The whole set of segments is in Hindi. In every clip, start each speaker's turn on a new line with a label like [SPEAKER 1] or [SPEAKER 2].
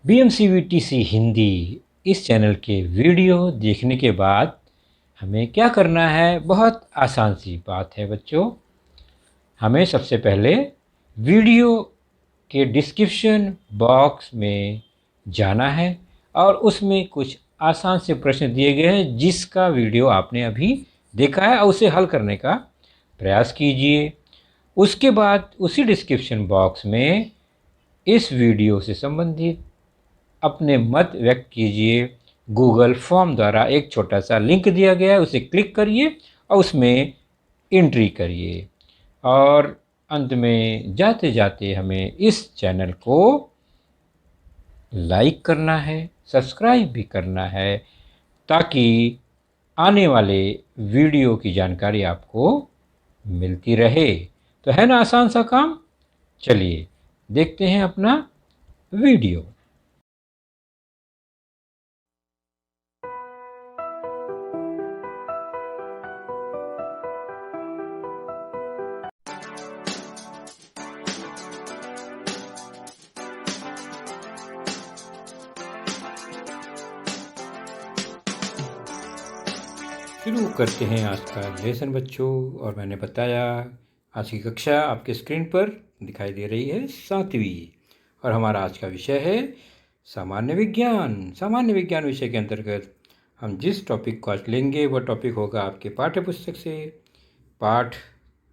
[SPEAKER 1] BMCVTC हिंदी इस चैनल के वीडियो देखने के बाद हमें क्या करना है? बहुत आसान सी बात है बच्चों। हमें सबसे पहले वीडियो के डिस्क्रिप्शन बॉक्स में जाना है और उसमें कुछ आसान से प्रश्न दिए गए हैं जिसका वीडियो आपने अभी देखा है और उसे हल करने का प्रयास कीजिए। उसके बाद उसी डिस्क्रिप्शन बॉक्स में इस वीडियो से संबंधित अपने मत व्यक्त कीजिए। गूगल फॉर्म द्वारा एक छोटा सा लिंक दिया गया है, उसे क्लिक करिए और उसमें एंट्री करिए। और अंत में जाते जाते हमें इस चैनल को लाइक करना है, सब्सक्राइब भी करना है ताकि आने वाले वीडियो की जानकारी आपको मिलती रहे। तो है ना आसान सा काम? चलिए देखते हैं अपना वीडियो। शुरू करते हैं आज का लेसन बच्चों। और मैंने बताया आज की कक्षा आपके स्क्रीन पर दिखाई दे रही है 7वीं, और हमारा आज का विषय है सामान्य विज्ञान। सामान्य विज्ञान विषय के अंतर्गत हम जिस टॉपिक को आज लेंगे वह टॉपिक होगा आपके पाठ्य पुस्तक से पाठ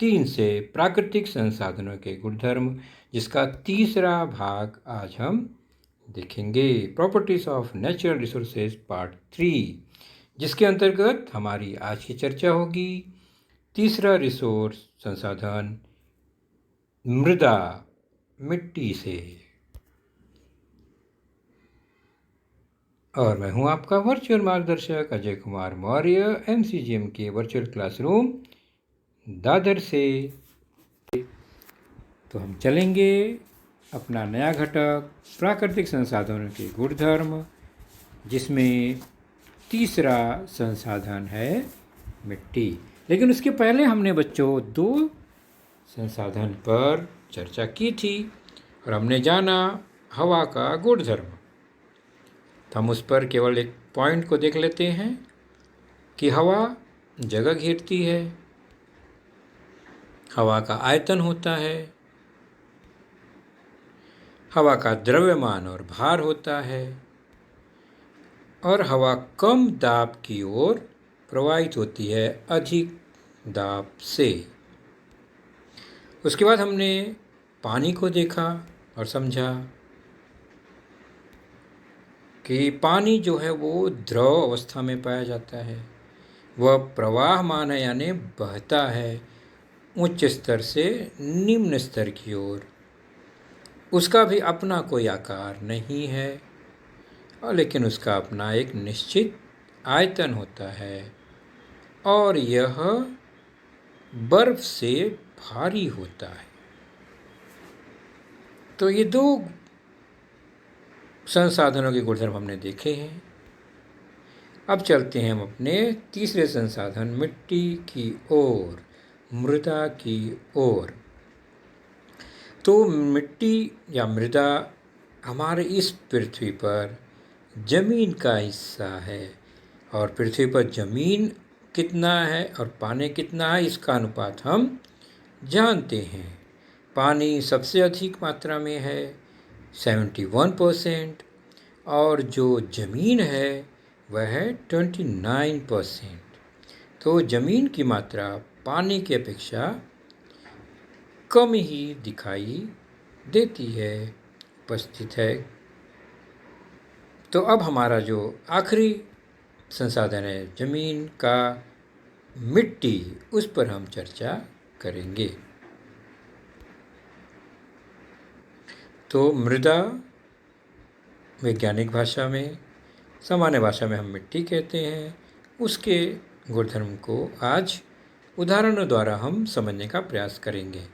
[SPEAKER 1] 3 से प्राकृतिक संसाधनों के गुणधर्म, जिसका तीसरा भाग आज हम देखेंगे। Properties of natural resources part 3, जिसके अंतर्गत हमारी आज की चर्चा होगी तीसरा रिसोर्स संसाधन मृदा, मिट्टी से। और मैं हूं आपका वर्चुअल मार्गदर्शक अजय कुमार मौर्य, MCGM के वर्चुअल क्लासरूम दादर से। तो हम चलेंगे अपना नया घटक प्राकृतिक संसाधनों के गुणधर्म, जिसमें तीसरा संसाधन है मिट्टी। लेकिन उसके पहले हमने बच्चों 2 संसाधन पर चर्चा की थी और हमने जाना हवा का गुणधर्म। तो हम उस पर केवल एक पॉइंट को देख लेते हैं कि हवा जगह घेरती है, हवा का आयतन होता है, हवा का द्रव्यमान और भार होता है, और हवा कम दाब की ओर प्रवाहित होती है अधिक दाब से। उसके बाद हमने पानी को देखा और समझा कि पानी जो है वो द्रव अवस्था में पाया जाता है। वह प्रवाहमान है, यानी बहता है उच्च स्तर से निम्न स्तर की ओर। उसका भी अपना कोई आकार नहीं है, और लेकिन उसका अपना एक निश्चित आयतन होता है, और यह बर्फ से भारी होता है। तो ये 2 संसाधनों के गुणधर्म हमने देखे हैं। अब चलते हैं हम अपने तीसरे संसाधन मिट्टी की ओर, मृदा की ओर। तो मिट्टी या मृदा हमारे इस पृथ्वी पर जमीन का हिस्सा है, और पृथ्वी पर जमीन कितना है और पानी कितना है इसका अनुपात हम जानते हैं। पानी सबसे अधिक मात्रा में है 71%, और जो जमीन है वह है 29%। तो जमीन की मात्रा पानी की अपेक्षा कम ही दिखाई देती है, उपस्थित है। तो अब हमारा जो आखिरी संसाधन है जमीन का, मिट्टी, उस पर हम चर्चा करेंगे। तो मृदा वैज्ञानिक भाषा में, सामान्य भाषा में हम मिट्टी कहते हैं, उसके गुणधर्म को आज उदाहरणों द्वारा हम समझने का प्रयास करेंगे।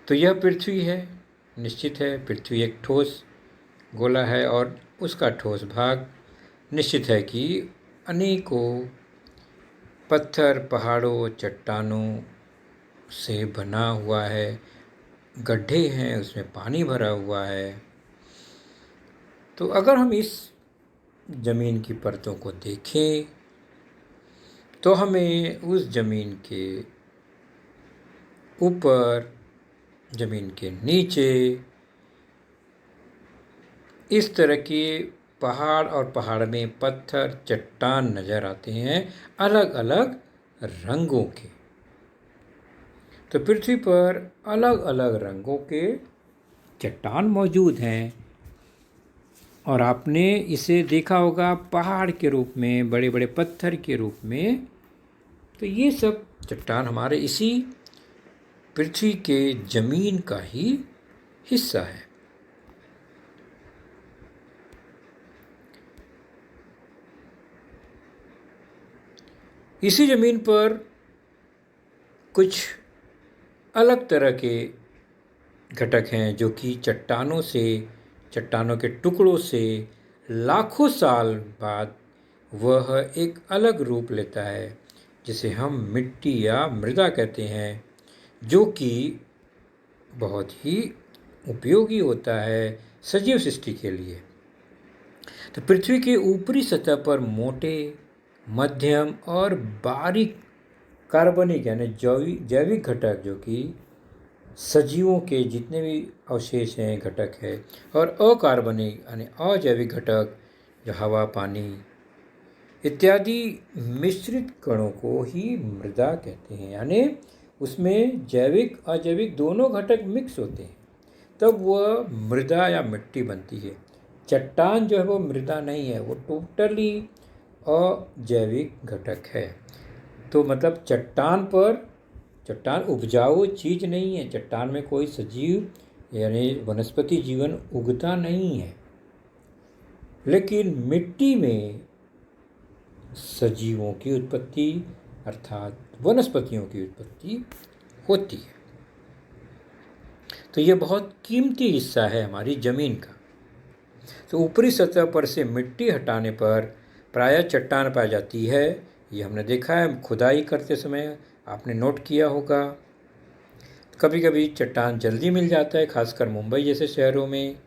[SPEAKER 1] तो यह पृथ्वी है, निश्चित है पृथ्वी एक ठोस गोला है, और उसका ठोस भाग निश्चित है कि अनेकों पत्थर, पहाड़ों, चट्टानों से बना हुआ है। गड्ढे हैं, उसमें पानी भरा हुआ है। तो अगर हम इस ज़मीन की परतों को देखें तो हमें उस ज़मीन के ऊपर, ज़मीन के नीचे इस तरह के पहाड़ और पहाड़ में पत्थर, चट्टान नज़र आते हैं अलग अलग रंगों के। तो पृथ्वी पर अलग अलग रंगों के चट्टान मौजूद हैं और आपने इसे देखा होगा पहाड़ के रूप में, बड़े बड़े पत्थर के रूप में। तो ये सब चट्टान हमारे इसी पृथ्वी के ज़मीन का ही हिस्सा है। इसी ज़मीन पर कुछ अलग तरह के घटक हैं जो कि चट्टानों के टुकड़ों से लाखों साल बाद वह एक अलग रूप लेता है, जिसे हम मिट्टी या मृदा कहते हैं, जो कि बहुत ही उपयोगी होता है सजीव सृष्टि के लिए। तो पृथ्वी के ऊपरी सतह पर मोटे, मध्यम और बारीक कार्बनिक यानी जैविक घटक, जो कि सजीवों के जितने भी अवशेष हैं, घटक है, और अकार्बनिक यानी अजैविक घटक जो हवा, पानी इत्यादि मिश्रित कणों को ही मृदा कहते हैं। यानी उसमें जैविक अजैविक दोनों घटक मिक्स होते हैं, तब वह मृदा या मिट्टी बनती है। चट्टान जो है वो मृदा नहीं है, वो टोटली अजैविक घटक है। तो मतलब चट्टान उपजाऊ चीज़ नहीं है, चट्टान में कोई सजीव यानी वनस्पति जीवन उगता नहीं है, लेकिन मिट्टी में सजीवों की उत्पत्ति अर्थात वनस्पतियों की उत्पत्ति होती है। तो ये बहुत कीमती हिस्सा है हमारी ज़मीन का। तो ऊपरी सतह पर से मिट्टी हटाने पर प्रायः चट्टान पाई जाती है। ये हमने देखा है खुदाई करते समय, आपने नोट किया होगा। कभी कभी चट्टान जल्दी मिल जाता है, खासकर मुंबई जैसे शहरों में,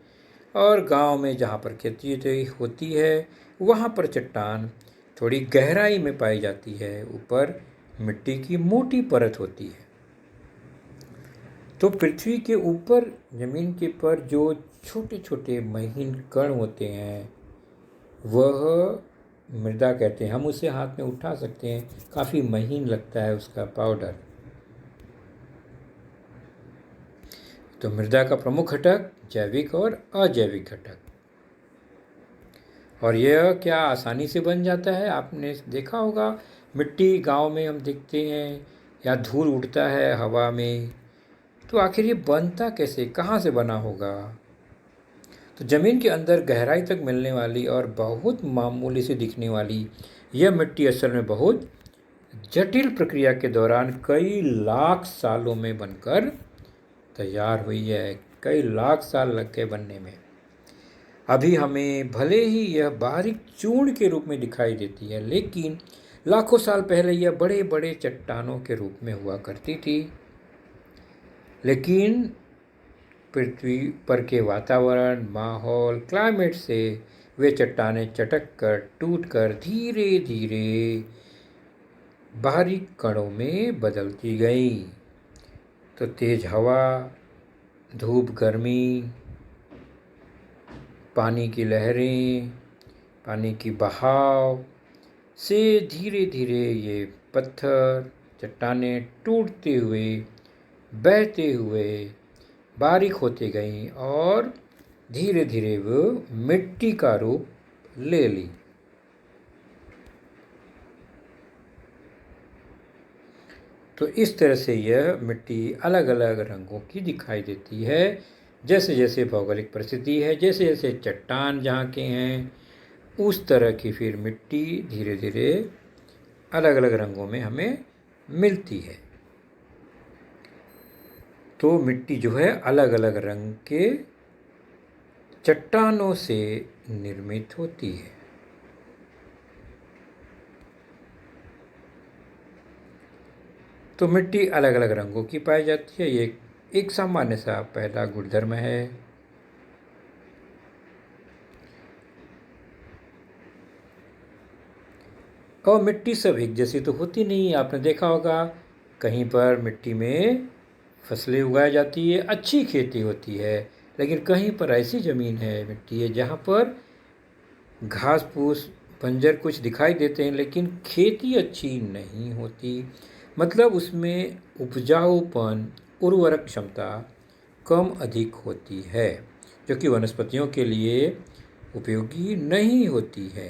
[SPEAKER 1] और गांव में जहाँ पर खेती होती है वहाँ पर चट्टान थोड़ी गहराई में पाई जाती है, ऊपर मिट्टी की मोटी परत होती है। तो पृथ्वी के ऊपर ज़मीन के पर जो छोटे छोटे महीन कण होते हैं वह मृदा कहते हैं। हम उसे हाथ में उठा सकते हैं, काफ़ी महीन लगता है उसका पाउडर। तो मृदा का प्रमुख घटक जैविक और अजैविक घटक, और यह क्या आसानी से बन जाता है। आपने देखा होगा मिट्टी गांव में हम देखते हैं, या धूल उड़ता है हवा में, तो आखिर ये बनता कैसे, कहाँ से बना होगा। तो ज़मीन के अंदर गहराई तक मिलने वाली और बहुत मामूली से दिखने वाली यह मिट्टी असल में बहुत जटिल प्रक्रिया के दौरान कई लाख सालों में बनकर तैयार हुई है। कई लाख साल लग गए बनने में। अभी हमें भले ही यह बारीक चूर्ण के रूप में दिखाई देती है, लेकिन लाखों साल पहले यह बड़े बड़े चट्टानों के रूप में हुआ करती थी। लेकिन पृथ्वी पर के वातावरण, माहौल, क्लाइमेट से वे चट्टानें चटक कर, टूट कर धीरे धीरे बारीक कणों में बदलती गई। तो तेज हवा, धूप, गर्मी, पानी की लहरें, पानी की बहाव से धीरे धीरे ये पत्थर, चट्टानें टूटते हुए, बहते हुए बारीक होती गईं और धीरे धीरे वो मिट्टी का रूप ले ली। तो इस तरह से यह मिट्टी अलग अलग रंगों की दिखाई देती है, जैसे जैसे भौगोलिक परिस्थिति है, जैसे जैसे चट्टान जहाँ के हैं, उस तरह की फिर मिट्टी धीरे धीरे अलग अलग रंगों में हमें मिलती है। तो मिट्टी जो है अलग अलग रंग के चट्टानों से निर्मित होती है। तो मिट्टी अलग अलग रंगों की पाई जाती है, ये एक सामान्य सा पहला गुणधर्म है। और मिट्टी सब एक जैसी तो होती नहीं। आपने देखा होगा कहीं पर मिट्टी में फसलें उगाई जाती है, अच्छी खेती होती है, लेकिन कहीं पर ऐसी ज़मीन है, मिट्टी है, जहाँ पर घास फूस बंजर कुछ दिखाई देते हैं, लेकिन खेती अच्छी नहीं होती। मतलब उसमें उपजाऊपन, उर्वरक क्षमता कम अधिक होती है, जो कि वनस्पतियों के लिए उपयोगी नहीं होती है।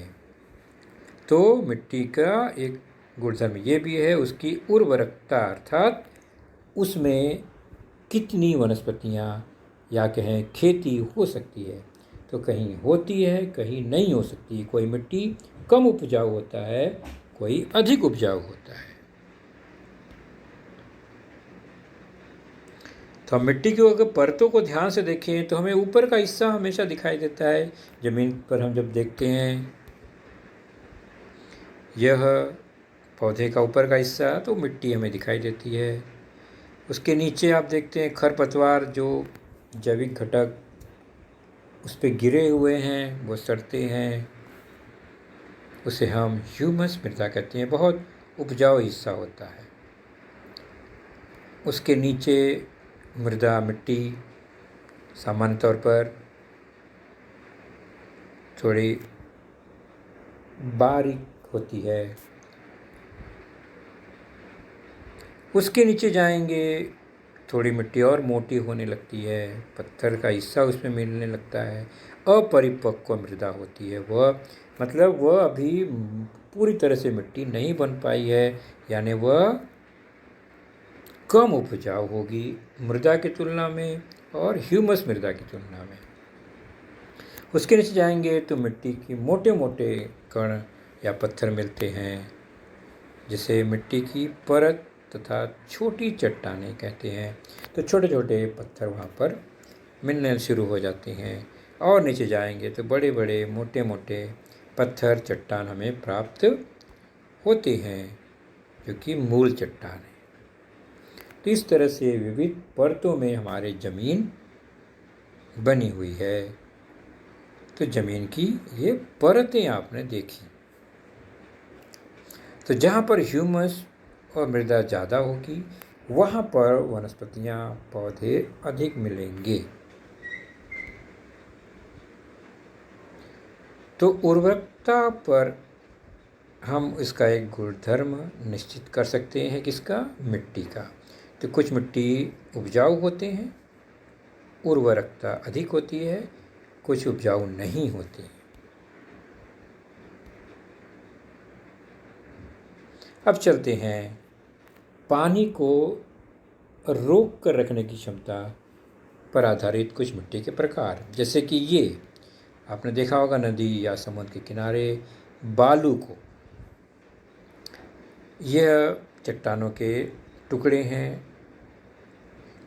[SPEAKER 1] तो मिट्टी का एक गुणधर्म ये भी है उसकी उर्वरकता, अर्थात उसमें कितनी वनस्पतियाँ या कहें खेती हो सकती है। तो कहीं होती है, कहीं नहीं हो सकती। कोई मिट्टी कम उपजाऊ होता है, कोई अधिक उपजाऊ होता है। तो हम मिट्टी की अगर परतों को ध्यान से देखें तो हमें ऊपर का हिस्सा हमेशा दिखाई देता है। ज़मीन पर हम जब देखते हैं यह पौधे का ऊपर का हिस्सा, तो मिट्टी हमें दिखाई देती है। उसके नीचे आप देखते हैं खरपतवार, जो जैविक घटक उस पर गिरे हुए हैं, वो सड़ते हैं, उसे हम ह्यूमस मृदा कहते हैं। बहुत उपजाऊ हिस्सा होता है। उसके नीचे मृदा, मिट्टी सामान्य तौर पर थोड़ी बारीक होती है। उसके नीचे जाएंगे थोड़ी मिट्टी और मोटी होने लगती है, पत्थर का हिस्सा उसमें मिलने लगता है। अपरिपक्व मृदा होती है वह, मतलब वह अभी पूरी तरह से मिट्टी नहीं बन पाई है, यानी वह कम उपजाऊ होगी मृदा की तुलना में और ह्यूमस मृदा की तुलना में। उसके नीचे जाएंगे तो मिट्टी की मोटे मोटे कण या पत्थर मिलते हैं, जिसे मिट्टी की परत तथा छोटी चट्टानें कहते हैं। तो छोटे छोटे पत्थर वहाँ पर मिलने शुरू हो जाते हैं। और नीचे जाएंगे तो बड़े बड़े मोटे मोटे पत्थर, चट्टान हमें प्राप्त होते हैं, जो कि मूल चट्टान है। तो इस तरह से विविध परतों में हमारी ज़मीन बनी हुई है। तो ज़मीन की ये परतें आपने देखी। तो जहाँ पर ह्यूमस और मृदा ज़्यादा होगी वहाँ पर वनस्पतियाँ, पौधे अधिक मिलेंगे। तो उर्वरकता पर हम इसका एक गुणधर्म निश्चित कर सकते हैं, किसका? मिट्टी का। तो कुछ मिट्टी उपजाऊ होते हैं, उर्वरकता अधिक होती है, कुछ उपजाऊ नहीं होती। अब चलते हैं पानी को रोक कर रखने की क्षमता पर आधारित कुछ मिट्टी के प्रकार। जैसे कि ये आपने देखा होगा नदी या समुद्र के किनारे बालू को, यह चट्टानों के टुकड़े हैं,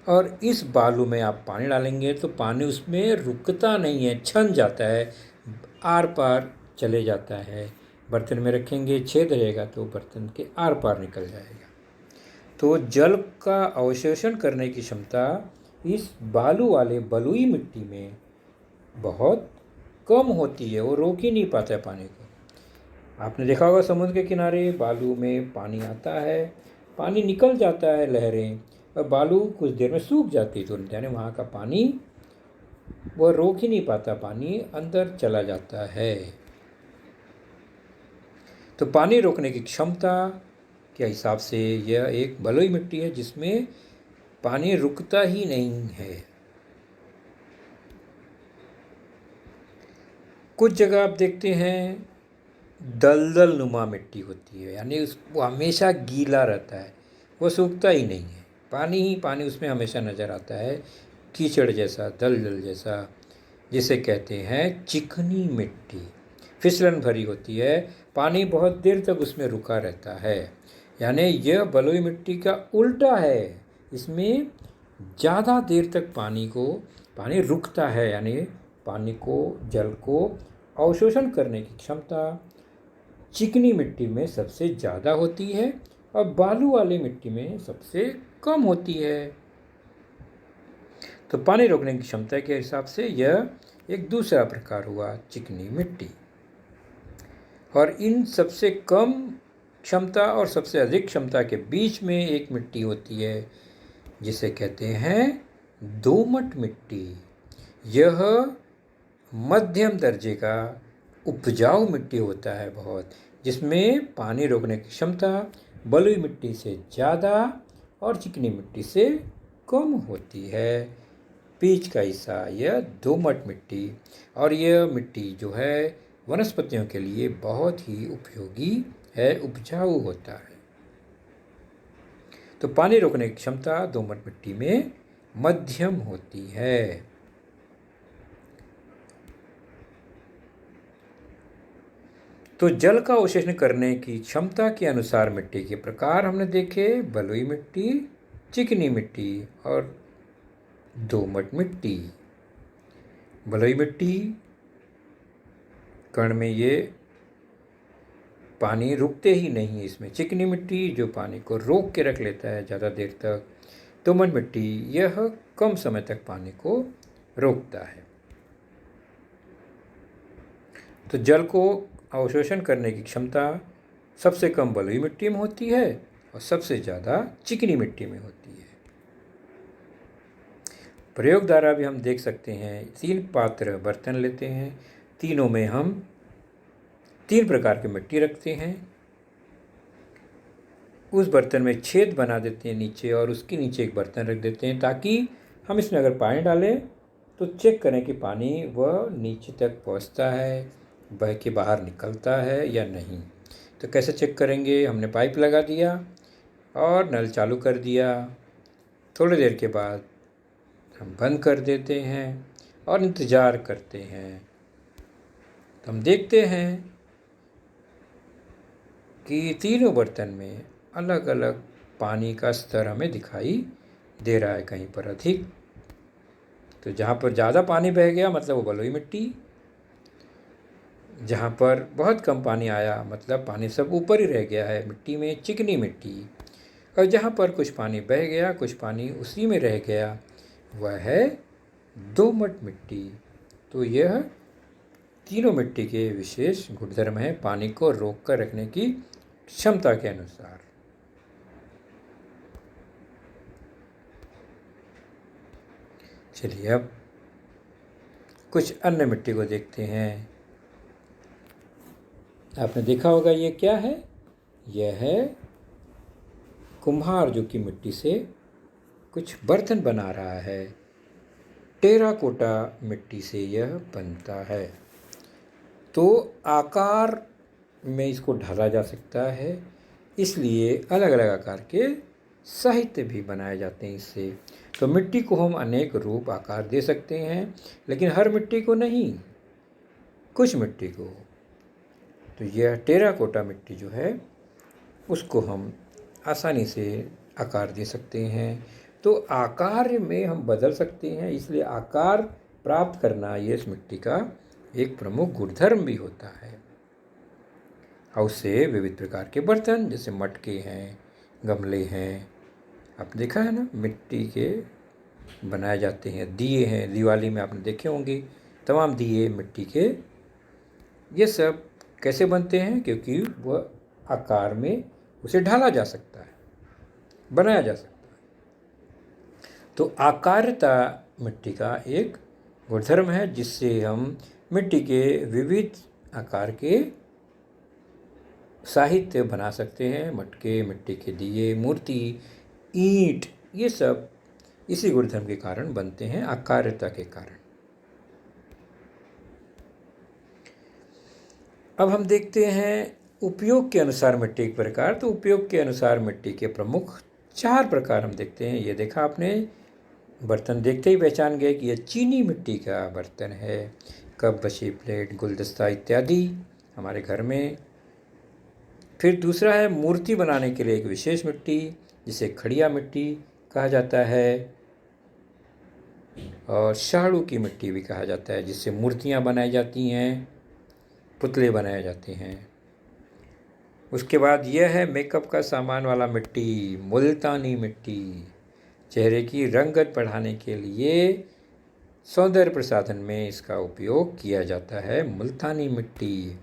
[SPEAKER 1] और इस बालू में आप पानी डालेंगे तो पानी उसमें रुकता नहीं है, छन जाता है, आर पार चले जाता है। बर्तन में रखेंगे, छेद रहेगा तो बर्तन के आर पार निकल जाएगा। तो जल का अवशोषण करने की क्षमता इस बालू वाले बलुई मिट्टी में बहुत कम होती है, वो रोक ही नहीं पाता है पानी को। आपने देखा होगा समुद्र के किनारे बालू में पानी आता है, पानी निकल जाता है लहरें, और बालू कुछ देर में सूख जाती है तुरंत, यानी वहाँ का पानी वो रोक ही नहीं पाता, पानी अंदर चला जाता है। तो पानी रोकने की क्षमता के हिसाब से यह एक बलुई मिट्टी है जिसमें पानी रुकता ही नहीं है। कुछ जगह आप देखते हैं दलदल नुमा मिट्टी होती है, यानी वो हमेशा गीला रहता है, वो सूखता ही नहीं है, पानी ही पानी उसमें हमेशा नज़र आता है, कीचड़ जैसा, दलदल जैसा, जिसे कहते हैं चिकनी मिट्टी। फिसलन भरी होती है, पानी बहुत देर तक उसमें रुका रहता है, यानी यह बलुई मिट्टी का उल्टा है। इसमें ज़्यादा देर तक पानी रुकता है, यानी पानी को, जल को अवशोषण करने की क्षमता चिकनी मिट्टी में सबसे ज़्यादा होती है और बालू वाली मिट्टी में सबसे कम होती है। तो पानी रोकने की क्षमता के हिसाब से यह एक दूसरा प्रकार हुआ चिकनी मिट्टी। और इन सबसे कम क्षमता और सबसे अधिक क्षमता के बीच में एक मिट्टी होती है जिसे कहते हैं दोमट मिट्टी। यह मध्यम दर्जे का उपजाऊ मिट्टी होता है बहुत, जिसमें पानी रोकने की क्षमता बलुई मिट्टी से ज़्यादा और चिकनी मिट्टी से कम होती है। बीच का हिस्सा यह दोमट मिट्टी, और यह मिट्टी जो है वनस्पतियों के लिए बहुत ही उपयोगी है, उपजाऊ होता है। तो पानी रोकने की क्षमता दोमट मिट्टी में मध्यम होती है। तो जल का अवशोषण करने की क्षमता के अनुसार मिट्टी के प्रकार हमने देखे, बलुई मिट्टी, चिकनी मिट्टी और दोमट मिट्टी। बलुई मिट्टी कण में ये पानी रुकते ही नहीं है इसमें। चिकनी मिट्टी जो पानी को रोक के रख लेता है ज़्यादा देर तक। दोमट मिट्टी यह कम समय तक पानी को रोकता है। तो जल को अवशोषण करने की क्षमता सबसे कम बलुई मिट्टी में होती है और सबसे ज़्यादा चिकनी मिट्टी में होती है। प्रयोग द्वारा भी हम देख सकते हैं, 3 पात्र बर्तन लेते हैं, तीनों में हम 3 प्रकार की मिट्टी रखते हैं। उस बर्तन में छेद बना देते हैं नीचे और उसके नीचे एक बर्तन रख देते हैं, ताकि हम इसमें अगर पानी डालें तो चेक करें कि पानी वह नीचे तक पहुंचता है, बह के बाहर निकलता है या नहीं। तो कैसे चेक करेंगे? हमने पाइप लगा दिया और नल चालू कर दिया। थोड़ी देर के बाद हम बंद कर देते हैं और इंतज़ार करते हैं। तो हम देखते हैं कि तीनों बर्तन में अलग अलग पानी का स्तर हमें दिखाई दे रहा है। कहीं पर अधिक, तो जहाँ पर ज़्यादा पानी बह गया मतलब वो बलुई मिट्टी, जहाँ पर बहुत कम पानी आया मतलब पानी सब ऊपर ही रह गया है मिट्टी में, चिकनी मिट्टी। और जहाँ पर कुछ पानी बह गया, कुछ पानी उसी में रह गया, वह है दोमट मिट्टी। तो यह तीनों मिट्टी के विशेष गुणधर्म हैं पानी को रोक कर रखने की क्षमता के अनुसार। चलिए अब कुछ अन्य मिट्टी को देखते हैं। आपने देखा होगा ये क्या है? यह है कुम्हार, जो कि मिट्टी से कुछ बर्तन बना रहा है। टेराकोटा मिट्टी से यह बनता है। तो आकार में इसको ढाला जा सकता है, इसलिए अलग अलग आकार के साहित्य भी बनाए जाते हैं इससे। तो मिट्टी को हम अनेक रूप आकार दे सकते हैं, लेकिन हर मिट्टी को नहीं, कुछ मिट्टी को। तो यह टेराकोटा मिट्टी जो है उसको हम आसानी से आकार दे सकते हैं। तो आकार में हम बदल सकते हैं, इसलिए आकार प्राप्त करना ये इस मिट्टी का एक प्रमुख गुणधर्म भी होता है। और उससे विविध प्रकार के बर्तन जैसे मटके हैं, गमले हैं, आपने देखा है ना, मिट्टी के बनाए जाते हैं। दिए हैं, दिवाली में आपने देखे होंगे तमाम दिए मिट्टी के। ये सब कैसे बनते हैं? क्योंकि वह आकार में उसे ढाला जा सकता है, बनाया जा सकता है। तो आकारिता मिट्टी का एक गुणधर्म है, जिससे हम मिट्टी के विविध आकार के साहित्य बना सकते हैं। मटके, मिट्टी के दिए, मूर्ति, ईंट, ये सब इसी गुणधर्म के कारण बनते हैं, आकारिता के कारण। अब हम देखते हैं उपयोग के अनुसार मिट्टी के प्रकार। तो उपयोग के अनुसार मिट्टी के प्रमुख 4 प्रकार हम देखते हैं। ये देखा आपने, बर्तन देखते ही पहचान गए कि यह चीनी मिट्टी का बर्तन है। कप, बशी, प्लेट, गुलदस्ता इत्यादि हमारे घर में। फिर दूसरा है मूर्ति बनाने के लिए एक विशेष मिट्टी, जिसे खड़िया मिट्टी कहा जाता है, और शाड़ू की मिट्टी भी कहा जाता है, जिससे मूर्तियाँ बनाई जाती हैं, पुतले बनाए जाते हैं। उसके बाद यह है मेकअप का सामान वाला मिट्टी, मुल्तानी मिट्टी। चेहरे की रंगत बढ़ाने के लिए सौंदर्य प्रसाधन में इसका उपयोग किया जाता है, मुल्तानी मिट्टी।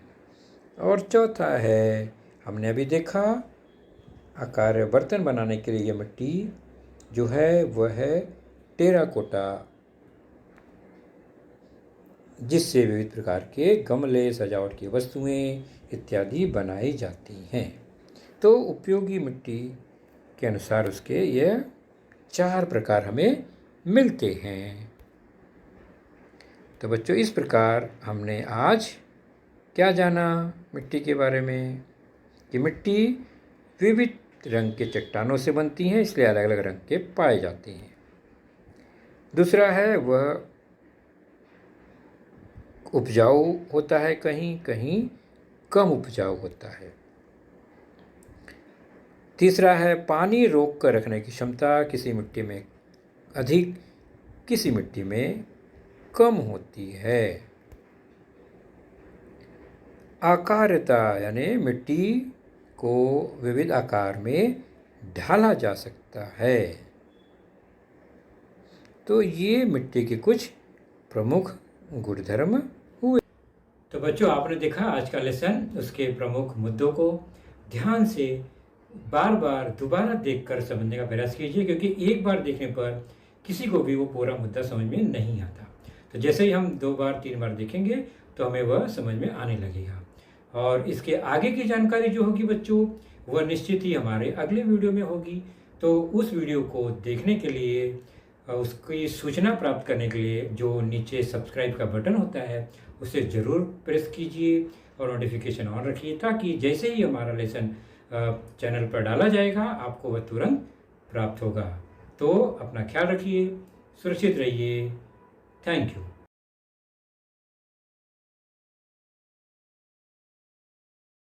[SPEAKER 1] और चौथा है, हमने अभी देखा आकार बर्तन बनाने के लिए मिट्टी जो है वह है टेराकोटा, जिससे विविध प्रकार के गमले, सजावट की वस्तुएं इत्यादि बनाई जाती हैं। तो उपयोगी मिट्टी के अनुसार उसके यह 4 प्रकार हमें मिलते हैं। तो बच्चों, इस प्रकार हमने आज क्या जाना मिट्टी के बारे में कि मिट्टी विविध रंग के चट्टानों से बनती हैं, इसलिए अलग अलग रंग के पाए जाते हैं। दूसरा है वह उपजाऊ होता है, कहीं कहीं कम उपजाऊ होता है। तीसरा है पानी रोक कर रखने की क्षमता किसी मिट्टी में अधिक, किसी मिट्टी में कम होती है। आकारता यानी मिट्टी को विविध आकार में ढाला जा सकता है। तो ये मिट्टी के कुछ प्रमुख गुणधर्म हुए। तो बच्चों, आपने देखा आज का लेसन, उसके प्रमुख मुद्दों को ध्यान से बार बार दोबारा देखकर समझने का प्रयास कीजिए, क्योंकि एक बार देखने पर किसी को भी वो पूरा मुद्दा समझ में नहीं आता। तो जैसे ही हम 2 बार 3 बार देखेंगे तो हमें वह समझ में आने लगेगा। और इसके आगे की जानकारी जो होगी बच्चों, वह निश्चित ही हमारे अगले वीडियो में होगी। तो उस वीडियो को देखने के लिए, उसकी सूचना प्राप्त करने के लिए जो नीचे सब्सक्राइब का बटन होता है उसे ज़रूर प्रेस कीजिए और नोटिफिकेशन ऑन रखिए, ताकि जैसे ही हमारा लेसन चैनल पर डाला जाएगा आपको वह तुरंत प्राप्त होगा। तो अपना ख्याल रखिए, सुरक्षित रहिए। Thank you.